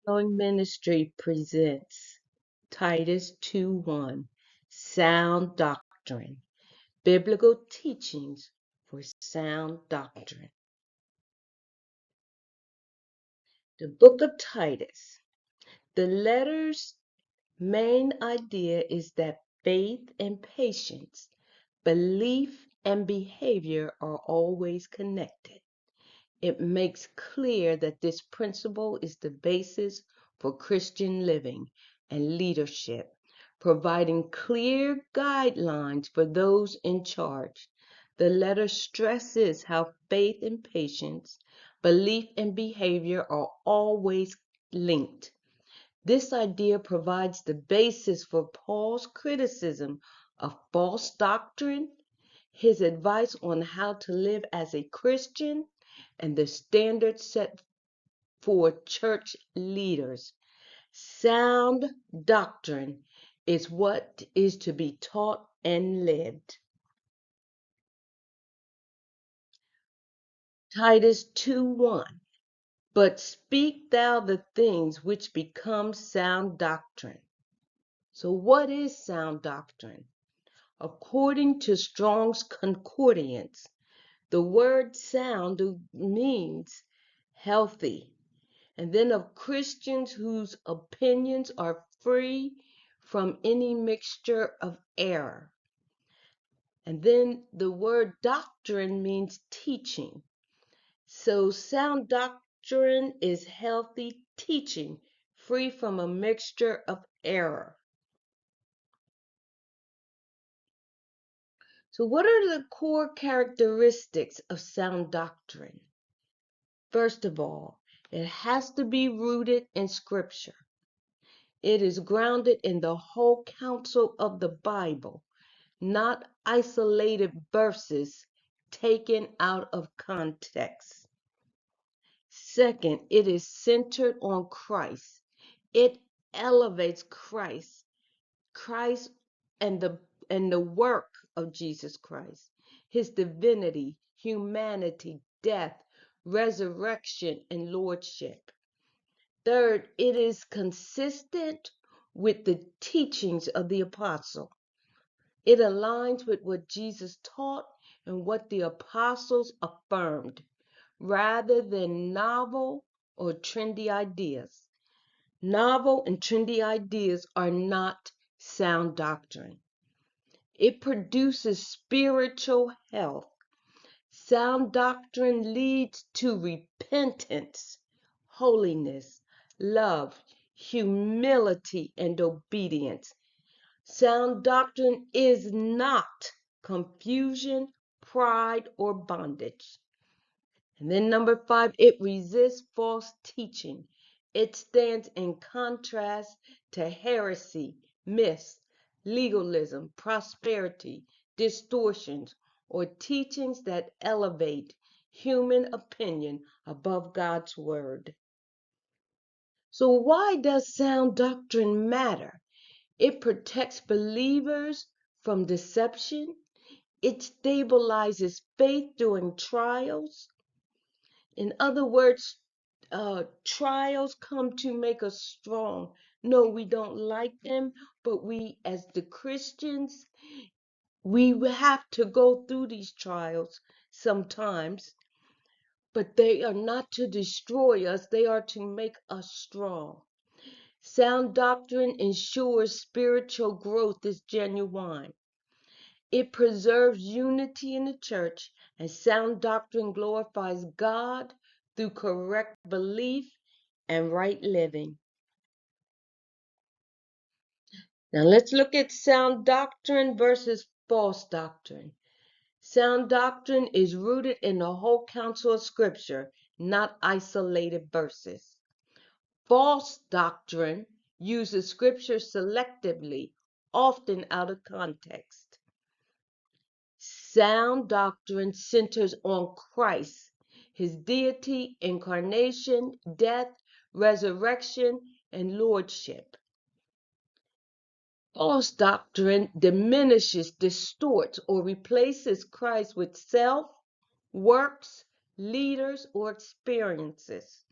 Ongoing Ministry presents Titus 2:1 Sound Doctrine, Biblical Teachings for Sound Doctrine. The book of Titus. The letter's main idea is that faith and patience, belief and behavior are always connected. It makes clear that this principle is the basis for Christian living and leadership, providing clear guidelines for those in charge. The letter stresses how faith and patience, belief and behavior are always linked. This idea provides the basis for Paul's criticism of false doctrine, his advice on how to live as a Christian, and the standards set for church leaders. Sound doctrine is what is to be taught and lived. Titus 2:1. But speak thou the things which become sound doctrine. So what is sound doctrine? According to Strong's Concordance, the word sound means healthy, and then of Christians whose opinions are free from any mixture of error. And then the word doctrine means teaching. So sound doctrine is healthy teaching, free from a mixture of error. So what are the core characteristics of sound doctrine? First of all, it has to be rooted in Scripture. It is grounded in the whole counsel of the Bible, not isolated verses taken out of context. Second, it is centered on Christ. It elevates Christ and the work of Jesus Christ, his divinity, humanity, death, resurrection, and lordship. Third, it is consistent with the teachings of the apostle. It aligns with what Jesus taught and what the apostles affirmed, rather than novel or trendy ideas. Novel and trendy ideas are not sound doctrine. It produces spiritual health. Sound doctrine leads to repentance, holiness, love, humility, and obedience. Sound doctrine is not confusion, pride, or bondage. And then number 5, it resists false teaching. It stands in contrast to heresy, myths, legalism, prosperity, distortions, or teachings that elevate human opinion above God's word. So why does sound doctrine matter? It protects believers from deception. It stabilizes faith during trials. In other words, trials come to make us strong. No, we don't like them, but we, as the Christians, we have to go through these trials sometimes, but they are not to destroy us, they are to make us strong. Sound doctrine ensures spiritual growth is genuine. It preserves unity in the church, and sound doctrine glorifies God through correct belief and right living. Now let's look at sound doctrine versus false doctrine. Sound doctrine is rooted in the whole counsel of Scripture, not isolated verses. False doctrine uses Scripture selectively, often out of context. Sound doctrine centers on Christ, his deity, incarnation, death, resurrection, and lordship. False doctrine diminishes, distorts, or replaces Christ with self, works, leaders, or experiences.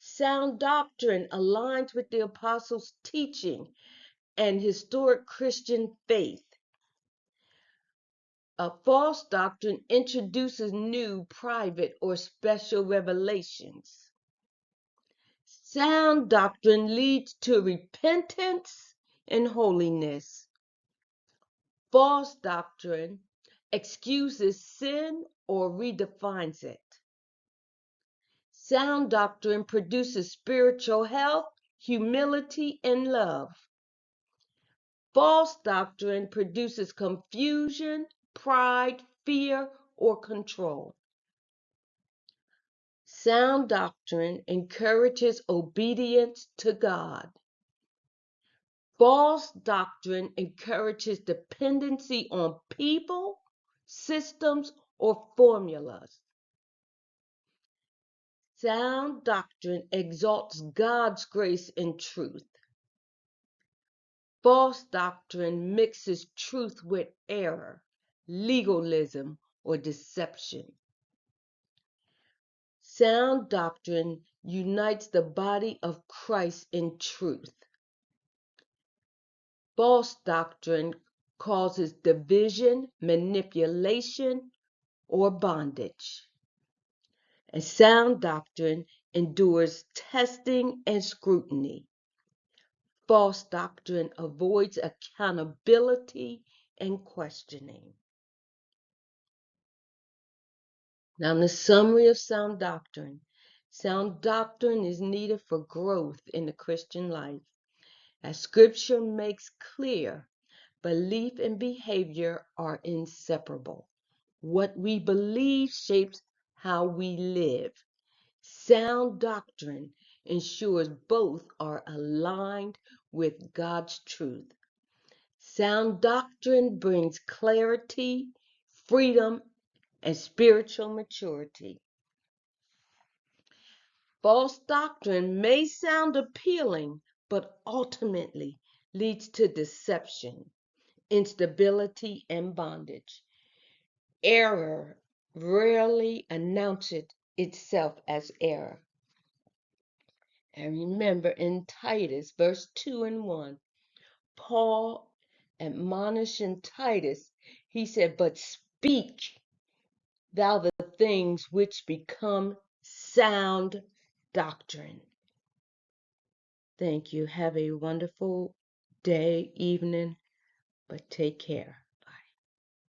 Sound doctrine aligns with the apostles' teaching and historic Christian faith. A false doctrine introduces new, private, or special revelations. Sound doctrine leads to repentance and holiness. False doctrine excuses sin or redefines it. Sound doctrine produces spiritual health, humility, and love. False doctrine produces confusion, pride, fear, or control. Sound doctrine encourages obedience to God. False doctrine encourages dependency on people, systems, or formulas. Sound doctrine exalts God's grace and truth. False doctrine mixes truth with error, legalism, or deception. Sound doctrine unites the body of Christ in truth. False doctrine causes division, manipulation, or bondage. And sound doctrine endures testing and scrutiny. False doctrine avoids accountability and questioning. Now, in the summary of sound doctrine is needed for growth in the Christian life. As Scripture makes clear, belief and behavior are inseparable. What we believe shapes how we live. Sound doctrine ensures both are aligned with God's truth. Sound doctrine brings clarity, freedom, and spiritual maturity. False doctrine may sound appealing, but ultimately leads to deception, instability, and bondage. Error rarely announces itself as error. And remember in Titus, verse 2 and 1, Paul admonishing Titus, he said, "But speak thou the things which become sound doctrine." Thank you. Have a wonderful day, evening, but take care.